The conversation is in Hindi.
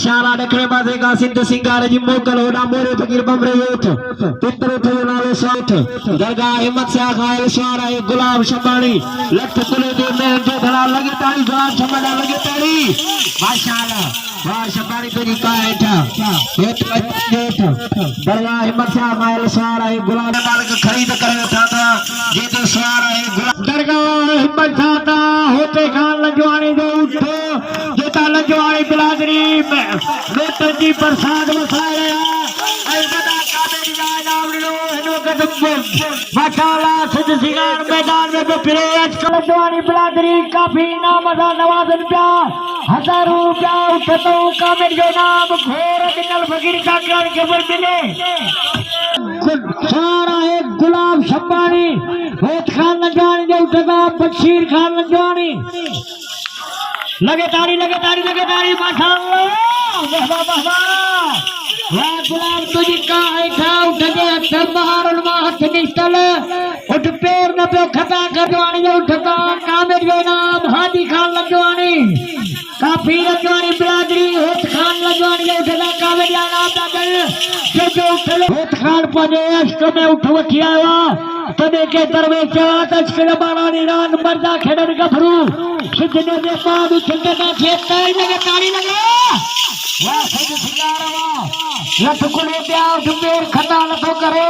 शाला डकरे बाजे का सिंध सिंगार जी मोकल होना मोरे फकीर बमरे उठ पितर उठ नाले साथ दरगाह हिम्मत से खायल शारा है गुलाब शबानी लठ कुले दे में जो धड़ा लगे ताली गुलाब शबाना लगे ताली माशाल्लाह वाह शबानी तुझी का है दरगाह हिम्मत से खायल शारा है गुलाब मालिक खरीद करे था जी तो शारा है गुलाब दरगाह हिम्मत था होते खान लजवानी दे उठो जेता लजवानी बिरादरी में लोटन जी प्रसाद वसाया ऐ बड़ा काबे जाय नावड़ो हेनो कदम माशाल्लाह सिद्ध सिंगार मैदान में फिरे आजकल लजवानी बिरादरी काफी नाम दा नवाजन प्या हजारों रुपया उठतो कामिल जो नाम घोर दिनल फकीर का खबर मिले सारा एक गुलाब शब्बानी होत खान लजवानी दे उठता बशीर खान लजवानी लगे ताड़ी माशाल्लाह वाह वाह वाह गुलाब तुझी का है खा उठ दे दरबार उलमा हाथ निस्तल उठ पैर न पे खता करवानी जो उठता कामिल जो नाम हादी खान लजवानी काफी लजवानी बिरादरी होत खान लजवानी जो उठता कामिल या नाम दादल जो उठले होत खान पदे अष्ट में उठ वठिया तने के दरवेश तस्कर बारा निरान मर्दा खेडर गभरू सिद्धने दे बाद उठते ना खेत लगे ताड़ी लगे वाह सिद्ध सिंगार वाह लठ कुले प्या उठ मेर खता न तो करे